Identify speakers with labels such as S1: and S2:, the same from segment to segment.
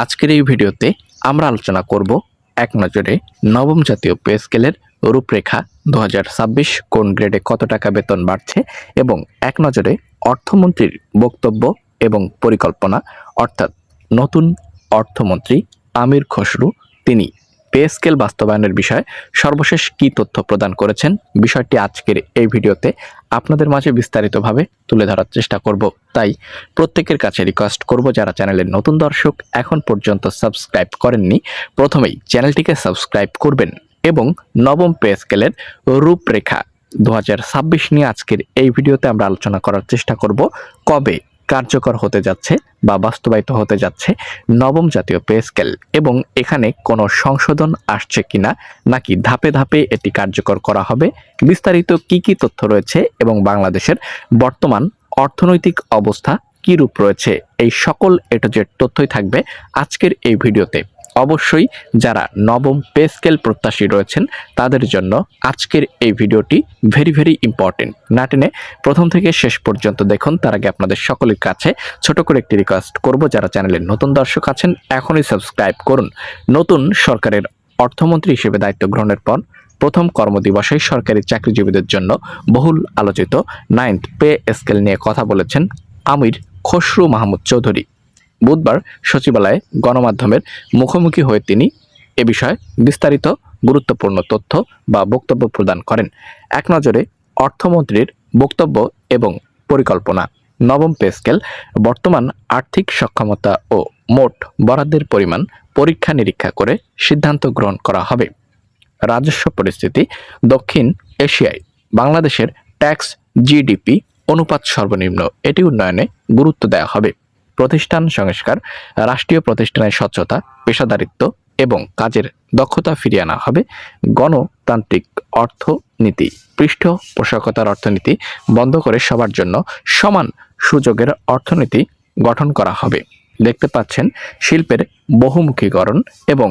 S1: আজকের এই ভিডিওতে আমরা আলোচনা করব এক নজরে নবম জাতীয় পে স্কেলের রূপরেখা 2026 কোন গ্রেডে কত টাকা বেতন বাড়ছে এবং এক নজরে অর্থমন্ত্রীর বক্তব্য এবং পরিকল্পনা অর্থাৎ নতুন অর্থমন্ত্রী আমির খসরু তিনি পে স্কেল বাস্তবায়নের বিষয়ে সর্বশেষ কী তথ্য প্রদান করেছেন বিষয়টি আজকের এই ভিডিওতে আপনাদের মাঝে বিস্তারিতভাবে তুলে ধরার চেষ্টা করব। তাই প্রত্যেকের কাছে রিকোয়েস্ট করব, যারা চ্যানেলের নতুন দর্শক এখন পর্যন্ত সাবস্ক্রাইব করেননি, প্রথমেই চ্যানেলটিকে সাবস্ক্রাইব করবেন এবং নবম পে স্কেলের রূপরেখা 2026 নিয়ে আজকের এই ভিডিওতে আমরা আলোচনা করার চেষ্টা করব। কবে কার্যকর হতে যাচ্ছে বা বাস্তবায়িত হতে যাচ্ছে নবম জাতীয় পে স্কেল এবং এখানে কোনো সংশোধন আসছে কিনা, নাকি ধাপে ধাপে এটি কার্যকর করা হবে, বিস্তারিত কি কি তথ্য রয়েছে এবং বাংলাদেশের বর্তমান অর্থনৈতিক অবস্থা কি রূপ রয়েছে, এই সকল এটুজেড তথ্যই থাকবে আজকের এই ভিডিওতে। অবশ্যই যারা নবম পে স্কেল প্রত্যাশী রয়েছেন তাদের জন্য আজকের এই ভিডিওটি ভেরি ইম্পর্টেন্ট। না টেনে প্রথম থেকে শেষ পর্যন্ত দেখুন। তার আগে আপনাদের সকলের কাছে ছোট করে একটি রিকোয়েস্ট করব, যারা চ্যানেলের নতুন দর্শক আছেন এখনই সাবস্ক্রাইব করুন। নতুন সরকারের অর্থমন্ত্রী হিসেবে দায়িত্ব গ্রহণের পর প্রথম কর্মদিবসে সরকারি চাকরিজীবীদের জন্য বহুল আলোচিত 9th পে স্কেল নিয়ে কথা বলেছেন আমির খসরু মাহমুদ চৌধুরী। বুধবার সচিবালয়ে গণমাধ্যমের মুখোমুখি হয়ে তিনি এ বিষয়ে বিস্তারিত গুরুত্বপূর্ণ তথ্য বা বক্তব্য প্রদান করেন। এক নজরে অর্থমন্ত্রীর বক্তব্য এবং পরিকল্পনা। নবম পে স্কেল বর্তমান আর্থিক সক্ষমতা ও মোট বরাদ্দের পরিমাণ পরীক্ষা নিরীক্ষা করে সিদ্ধান্ত গ্রহণ করা হবে। রাজস্ব পরিস্থিতি দক্ষিণ এশিয়ায় বাংলাদেশের ট্যাক্স জিডিপি অনুপাত সর্বনিম্ন, এটি উন্নয়নে গুরুত্ব দেওয়া হবে। প্রতিষ্ঠান সংস্কার, রাষ্ট্রীয় প্রতিষ্ঠানের স্বচ্ছতা, পেশাদারিত্ব এবং কাজের দক্ষতা ফিরিয়ে আনা হবে। গণতান্ত্রিক অর্থনীতি, পৃষ্ঠপোষকতার অর্থনীতি বন্ধ করে সবার জন্য সমান সুযোগের অর্থনীতি গঠন করা হবে। দেখতে পাচ্ছেন শিল্পের বহুমুখীকরণ এবং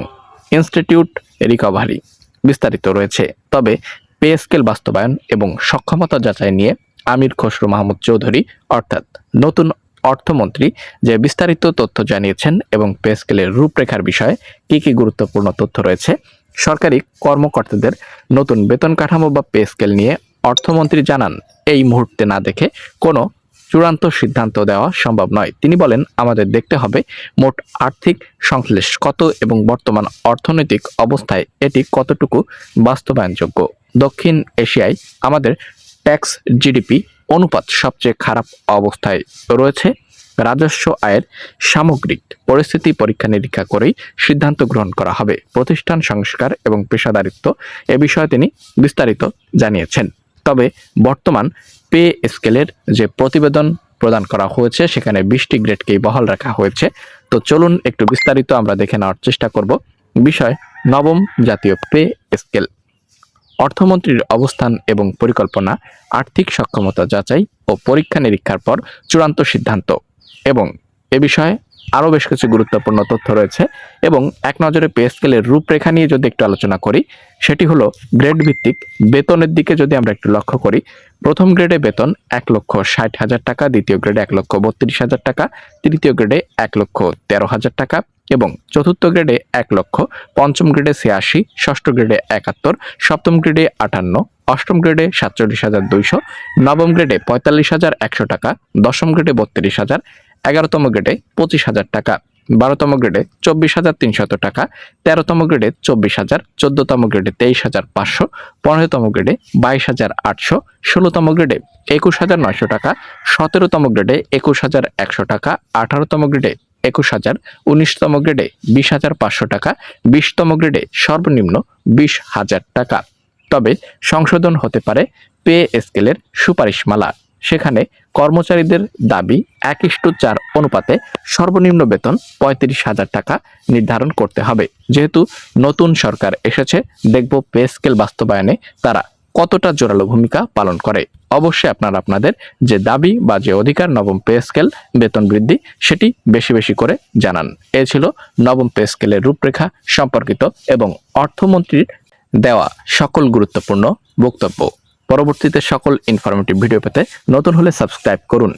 S1: ইনস্টিটিউট রিকভারি বিস্তারিত রয়েছে। তবে পে স্কেল বাস্তবায়ন এবং সক্ষমতা যাচাই নিয়ে আমির খসরু মাহমুদ চৌধুরী অর্থাৎ নতুন অর্থমন্ত্রী যে বিস্তারিত তথ্য জানিয়েছেন এবং পে স্কেলের রূপরেখার বিষয়ে কি কি গুরুত্বপূর্ণ তথ্য রয়েছে। সরকারি কর্মকর্তাদের নতুন বেতন কাঠামো বা পে স্কেল নিয়ে অর্থমন্ত্রী জানান, এই মুহূর্তে না দেখে কোনো চূড়ান্ত সিদ্ধান্ত দেওয়া সম্ভব নয়। তিনি বলেন, আমাদের দেখতে হবে মোট আর্থিক সংশ্লেষ কত এবং বর্তমান অর্থনৈতিক অবস্থায় এটি কতটুকু বাস্তবায়নযোগ্য। দক্ষিণ এশিয়ায় আমাদের ট্যাক্স জিডিপি অনুপাত সবচেয়ে খারাপ অবস্থায় রয়েছে। রাজস্ব আয়ের সামগ্রিক পরিস্থিতি পরীক্ষা নিরীক্ষা করেই সিদ্ধান্ত গ্রহণ করা হবে। প্রতিষ্ঠান সংস্কার এবং পেশাদারিত্ব এ বিষয়ে তিনি বিস্তারিত জানিয়েছেন। তবে বর্তমান পে স্কেলের যে প্রতিবেদন প্রদান করা হয়েছে সেখানে 20টি গ্রেডকেই বহাল রাখা হয়েছে। তো চলুন একটু বিস্তারিত আমরা দেখে নেওয়ার চেষ্টা করব। বিষয় নবম জাতীয় পে স্কেল। অর্থমন্ত্রীর অবস্থান এবং পরিকল্পনা, আর্থিক সক্ষমতা যাচাই ও পরীক্ষা নিরীক্ষার পর চূড়ান্ত সিদ্ধান্ত। এবং এ বিষয়ে আরও বেশ কিছু গুরুত্বপূর্ণ তথ্য রয়েছে। এবং এক নজরে পে স্কেলের রূপরেখা নিয়ে যদি একটু আলোচনা করি, সেটি হলো গ্রেড ভিত্তিক বেতনের দিকে যদি আমরা একটু লক্ষ্য করি, প্রথম গ্রেডে বেতন 1,60,000 টাকা, দ্বিতীয় গ্রেডে 1,32,000 টাকা, তৃতীয় গ্রেডে 1,13,000 টাকা এবং চতুর্থ গ্রেডে 1 লক্ষ, পঞ্চম গ্রেডে 86, ষষ্ঠ গ্রেডে 71, সপ্তম গ্রেডে 58, অষ্টম গ্রেডে 47,200, নবম গ্রেডে 45,100 টাকা, দশম গ্রেডে 32,000, 11তম গ্রেডে 25,000 টাকা, 12তম গ্রেডে 24,300 টাকা, 13তম গ্রেডে 24,000, 14তম গ্রেডে 23,500, 15তম গ্রেডে 22,800, 16তম গ্রেডে 21,900 টাকা, 17তম গ্রেডে 21,100 টাকা, 18তম গ্রেডে 21,000, 19তম গ্রেডে 20,500 টাকা, 20তম গ্রেডে সর্বনিম্ন 20,000 টাকা। তবে সংশোধন হতে পারে পে স্কেলের সুপারিশমালা। সেখানে কর্মচারীদের দাবি 1:4 অনুপাতে সর্বনিম্ন বেতন 35,000 টাকা নির্ধারণ করতে হবে। যেহেতু নতুন সরকার এসেছে, দেখব পে স্কেল বাস্তবায়নে তারা কতটা জোরালো ভূমিকা পালন করে। অবশ্যই আপনারা আপনাদের যে দাবি বা যে অধিকার নবম পে স্কেল বেতন বৃদ্ধি সেটি বেশি করে জানান। এ ছিল নবম পে স্কেলের রূপরেখা সম্পর্কিত এবং অর্থমন্ত্রীর দেওয়া সকল গুরুত্বপূর্ণ বক্তব্য। পরবর্তীতে সকল ইনফরমেটিভ ভিডিও পেতে নতুন হলে সাবস্ক্রাইব করুন।